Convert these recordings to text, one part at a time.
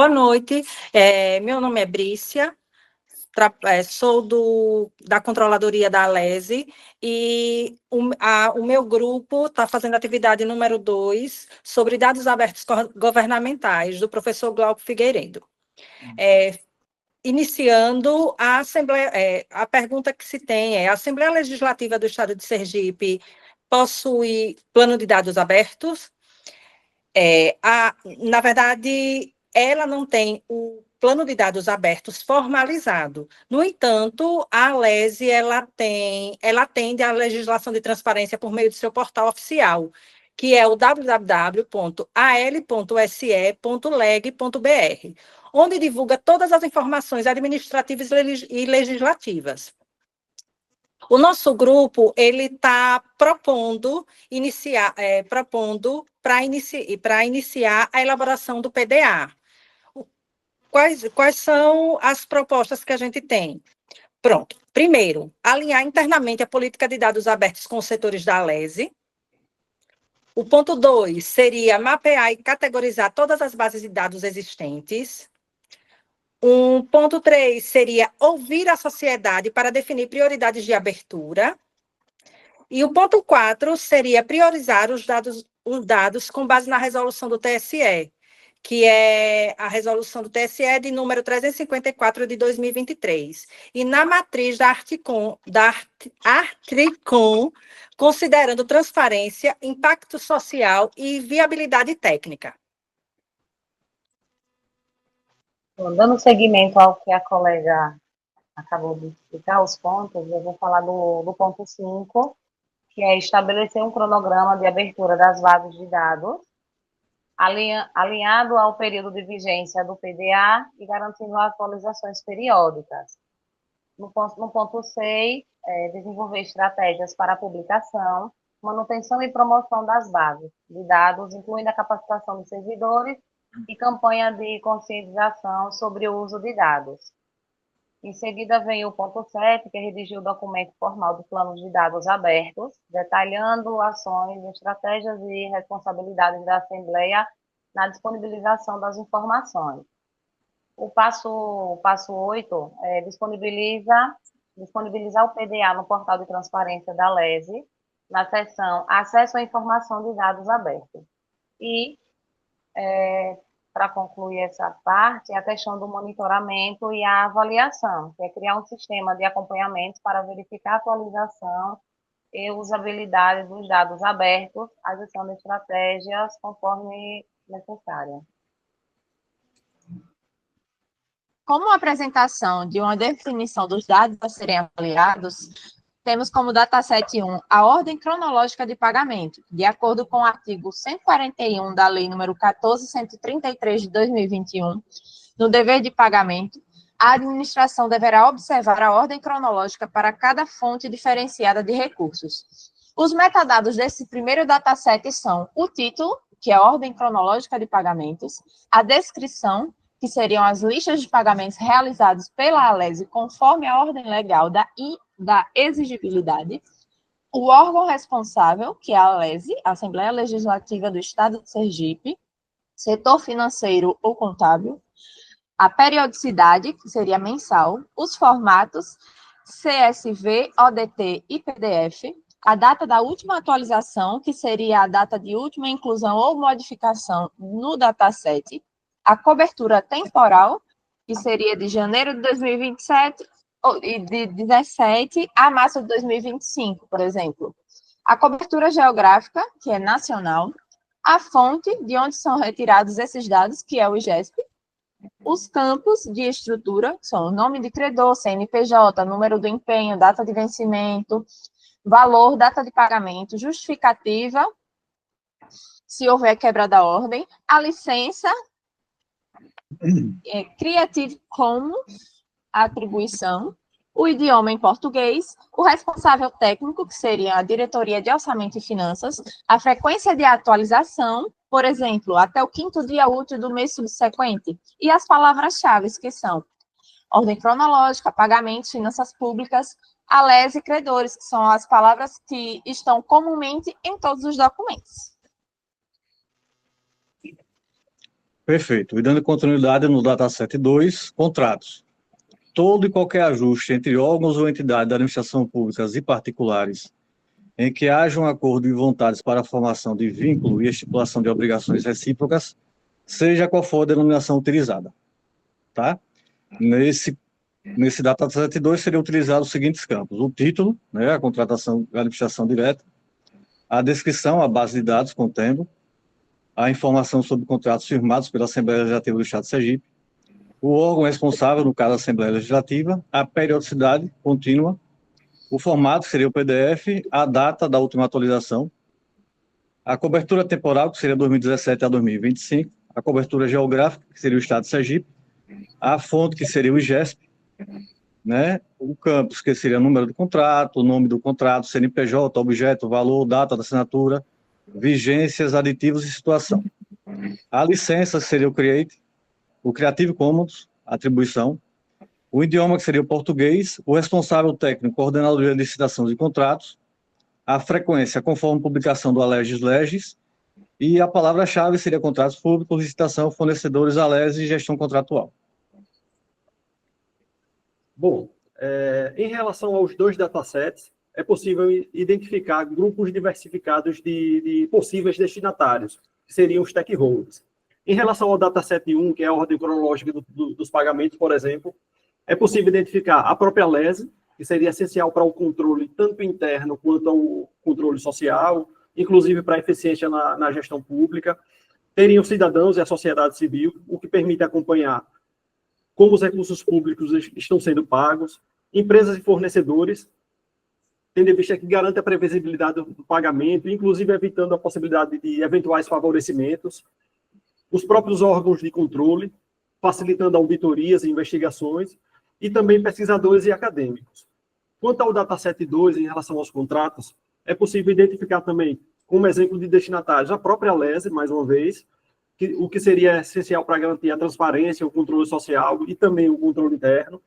Boa noite, meu nome é Brícia, sou da Controladoria da Alesi e o meu grupo está fazendo a atividade número 2 sobre dados abertos governamentais, do professor Glauco Figueiredo. Iniciando a Assembleia, a pergunta que se tem é: a Assembleia Legislativa do Estado de Sergipe possui plano de dados abertos? Na verdade, ela não tem o plano de dados abertos formalizado. No entanto, a Alesi ela atende à legislação de transparência por meio do seu portal oficial, que é o www.al.se.leg.br, onde divulga todas as informações administrativas e legislativas. O nosso grupo ele está propondo para iniciar a elaboração do PDA. Quais são as propostas que a gente tem? Pronto. Primeiro, alinhar internamente a política de dados abertos com os setores da Alesi. O ponto 2 seria mapear e categorizar todas as bases de dados existentes. Um ponto 3 seria ouvir a sociedade para definir prioridades de abertura. E o ponto 4 seria priorizar os dados com base na resolução do TSE, que é a resolução do TSE de número 354 de 2023. E na matriz da Articom, considerando transparência, impacto social e viabilidade técnica. Dando seguimento ao que a colega acabou de explicar, os pontos, eu vou falar do ponto 5, que é estabelecer um cronograma de abertura das bases de dados, alinhado ao período de vigência do PDA e garantindo atualizações periódicas. No ponto 6, desenvolver estratégias para a publicação, manutenção e promoção das bases de dados, incluindo a capacitação dos servidores e campanha de conscientização sobre o uso de dados. Em seguida, vem o ponto 7, que é redigir o documento formal do plano de dados abertos, detalhando ações, estratégias e responsabilidades da Assembleia na disponibilização das informações. O passo 8 é disponibilizar o PDA no portal de transparência da Alesi, na seção Acesso à Informação de Dados Abertos. E, para concluir essa parte, a questão do monitoramento e a avaliação, que é criar um sistema de acompanhamento para verificar a atualização e usabilidade dos dados abertos, adotando estratégias conforme necessária. Como apresentação de uma definição dos dados a serem avaliados, temos como dataset 1 a ordem cronológica de pagamento. De acordo com o artigo 141 da Lei nº 14.133 de 2021, no dever de pagamento, a administração deverá observar a ordem cronológica para cada fonte diferenciada de recursos. Os metadados desse primeiro dataset são o título, que é a ordem cronológica de pagamentos, a descrição, que seriam as listas de pagamentos realizados pela Alesi conforme a ordem legal da exigibilidade, o órgão responsável, que é a Alesi, a Assembleia Legislativa do Estado de Sergipe, setor financeiro ou contábil, a periodicidade, que seria mensal, os formatos CSV, ODT e PDF, a data da última atualização, que seria a data de última inclusão ou modificação no dataset, a cobertura temporal, que seria de janeiro de 2027 e de 17 a março de 2025, por exemplo. A cobertura geográfica, que é nacional, a fonte de onde são retirados esses dados, que é o IGESP, os campos de estrutura, que são o nome de credor, CNPJ, número do empenho, data de vencimento, valor, data de pagamento, justificativa, se houver quebra da ordem, a licença, Creative Commons, a atribuição, o idioma em português, o responsável técnico, que seria a diretoria de orçamento e finanças, a frequência de atualização, por exemplo, até o 5º dia útil do mês subsequente, e as palavras-chave, que são ordem cronológica, pagamentos, finanças públicas, Alesi e credores, que são as palavras que estão comumente em todos os documentos. Perfeito. E dando continuidade no dataset 2, contratos. Todo e qualquer ajuste entre órgãos ou entidades da administração pública e particulares em que haja um acordo de vontades para a formação de vínculo e estipulação de obrigações recíprocas, seja qual for a denominação utilizada. Tá? Nesse dataset 2 seriam utilizados os seguintes campos: o título, né, a contratação, a administração direta, a descrição, a base de dados contendo, a informação sobre contratos firmados pela Assembleia Legislativa do Estado de Sergipe, o órgão responsável, no caso da Assembleia Legislativa, a periodicidade contínua, o formato, que seria o PDF, a data da última atualização, a cobertura temporal, que seria 2017 a 2025, a cobertura geográfica, que seria o Estado de Sergipe, a fonte, que seria o IGESP, né? O campus, que seria o número do contrato, o nome do contrato, CNPJ, objeto, valor, data da assinatura, vigências, aditivos e situação. A licença, que seria o Create, o Creative Commons, atribuição, o idioma, que seria o português, o responsável técnico, coordenador de licitação de contratos, a frequência, conforme publicação do Alegis Legis, e a palavra-chave seria contratos públicos, licitação, fornecedores, ALES e gestão contratual. Bom, em relação aos dois datasets, é possível identificar grupos diversificados de possíveis destinatários, que seriam os stakeholders. Em relação ao dataset 1, que é a ordem cronológica dos pagamentos, por exemplo, é possível identificar a própria LESE, que seria essencial para o controle tanto interno quanto ao controle social, inclusive para a eficiência na gestão pública. Teriam os cidadãos e a sociedade civil, o que permite acompanhar como os recursos públicos estão sendo pagos, empresas e fornecedores, tendo em vista que garante a previsibilidade do pagamento, inclusive evitando a possibilidade de eventuais favorecimentos, os próprios órgãos de controle, facilitando auditorias e investigações, e também pesquisadores e acadêmicos. Quanto ao dataset 2, em relação aos contratos, é possível identificar também, como exemplo de destinatários, a própria LESE, mais uma vez, o que seria essencial para garantir a transparência, o controle social e também o controle interno,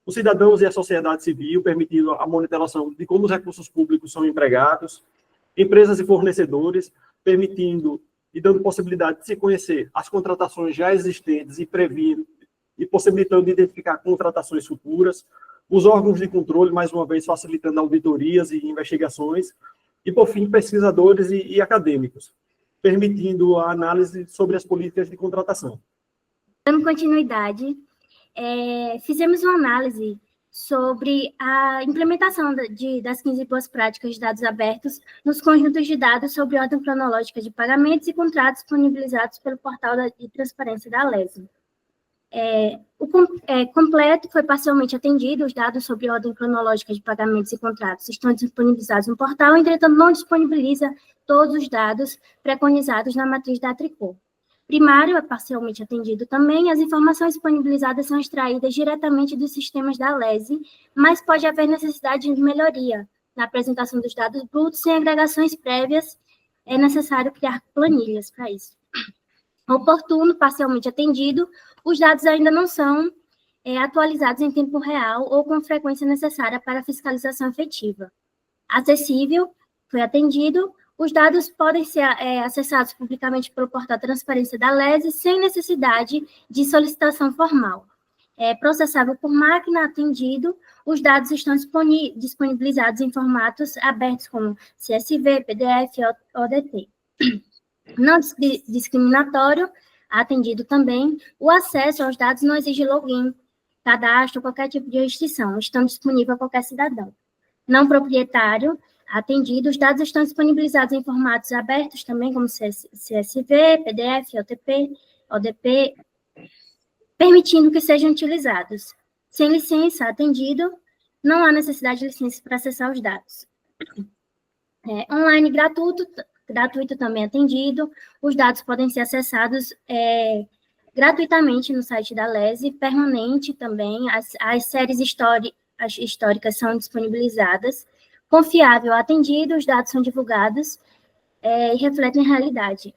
os cidadãos e a sociedade civil, permitindo a monitoração de como os recursos públicos são empregados, empresas e fornecedores, permitindo e dando possibilidade de se conhecer as contratações já existentes e previndo e possibilitando identificar contratações futuras, os órgãos de controle, mais uma vez, facilitando auditorias e investigações, e, por fim, pesquisadores e acadêmicos, permitindo a análise sobre as políticas de contratação. Dando continuidade, fizemos uma análise sobre a implementação das 15 boas práticas de dados abertos nos conjuntos de dados sobre ordem cronológica de pagamentos e contratos disponibilizados pelo portal de transparência da LESE. O completo foi parcialmente atendido, os dados sobre ordem cronológica de pagamentos e contratos estão disponibilizados no portal, entretanto, não disponibiliza todos os dados preconizados na matriz da Tricô. Primário é parcialmente atendido também, as informações disponibilizadas são extraídas diretamente dos sistemas da LESE, mas pode haver necessidade de melhoria na apresentação dos dados brutos sem agregações prévias, é necessário criar planilhas para isso. Oportuno, parcialmente atendido, os dados ainda não são atualizados em tempo real ou com frequência necessária para a fiscalização efetiva. Acessível, foi atendido, os dados podem ser acessados publicamente pelo portal Transparência da LESE sem necessidade de solicitação formal. Processável por máquina, atendido, os dados estão disponibilizados em formatos abertos como CSV, PDF, ODT. Não discriminatório, atendido também, o acesso aos dados não exige login, cadastro, qualquer tipo de restrição, estão disponíveis a qualquer cidadão. Não proprietário, atendido, os dados estão disponibilizados em formatos abertos também, como CSV, PDF, ODP, permitindo que sejam utilizados. Sem licença, atendido, não há necessidade de licença para acessar os dados. Online gratuito também atendido, os dados podem ser acessados gratuitamente no site da LESE, permanente também, as séries históricas são disponibilizadas, confiável atendido, os dados são divulgados e refletem a realidade.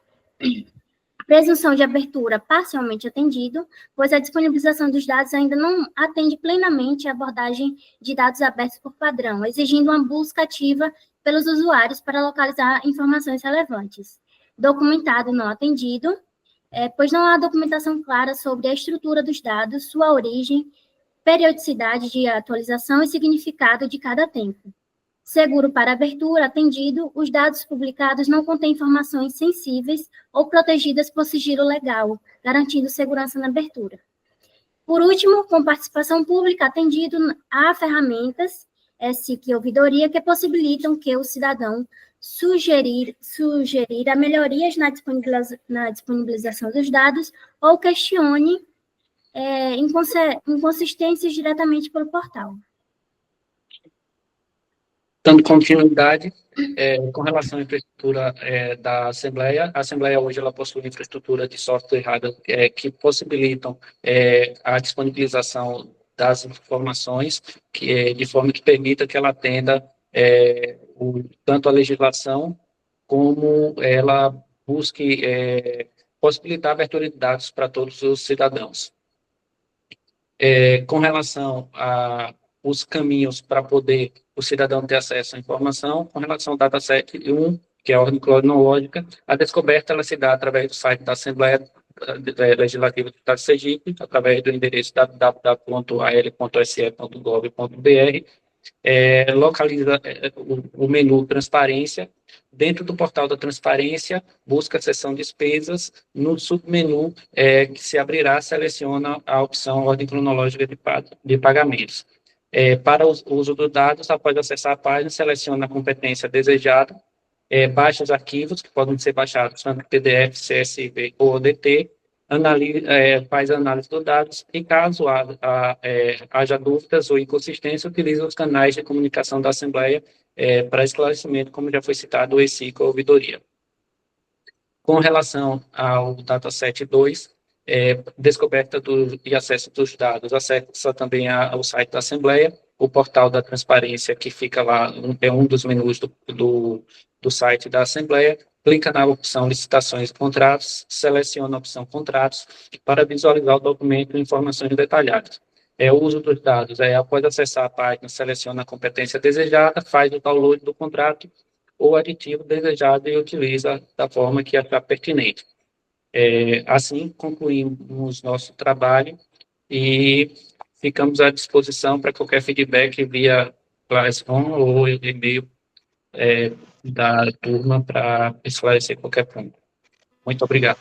Presunção de abertura parcialmente atendido, pois a disponibilização dos dados ainda não atende plenamente a abordagem de dados abertos por padrão, exigindo uma busca ativa pelos usuários para localizar informações relevantes. Documentado não atendido, pois não há documentação clara sobre a estrutura dos dados, sua origem, periodicidade de atualização e significado de cada tempo. Seguro para abertura, atendido, os dados publicados não contêm informações sensíveis ou protegidas por sigilo legal, garantindo segurança na abertura. Por último, com participação pública, atendido, há ferramentas, SIC e ouvidoria, que possibilitam que o cidadão sugerir a melhorias na disponibilização dos dados ou questione inconsistências diretamente pelo portal. Dando continuidade, com relação à infraestrutura da Assembleia, a Assembleia hoje ela possui infraestrutura de software hardware que possibilitam a disponibilização das informações de forma que permita que ela atenda tanto a legislação como ela busque possibilitar a abertura de dados para todos os cidadãos. Com relação aos caminhos para poder o cidadão ter acesso à informação, com relação ao dataset 1, que é a ordem cronológica, a descoberta ela se dá através do site da Assembleia Legislativa do Estado de Sergipe, através do endereço www.al.se.gov.br, localiza o menu Transparência. Dentro do portal da Transparência, busca a seção Despesas. No submenu que se abrirá, seleciona a opção Ordem Cronológica de Pagamentos. Para o uso dos dados, após acessar a página, seleciona a competência desejada, baixa os arquivos, que podem ser baixados tanto PDF, CSV ou ODT, faz a análise dos dados e, caso haja dúvidas ou inconsistência, utiliza os canais de comunicação da Assembleia para esclarecimento, como já foi citado, o ESIC ou a ouvidoria. Com relação ao dataset 2, descoberta e acesso dos dados, acessa também ao site da Assembleia, o portal da Transparência, que fica lá, é um dos menus do site da Assembleia, clica na opção Licitações e Contratos, seleciona a opção Contratos para visualizar o documento e informações detalhadas. O uso dos dados, após acessar a página, seleciona a competência desejada, faz o download do contrato ou aditivo desejado e utiliza da forma que achar pertinente. Assim, concluímos nosso trabalho e ficamos à disposição para qualquer feedback via Classroom ou e-mail da turma para esclarecer qualquer ponto. Muito obrigado.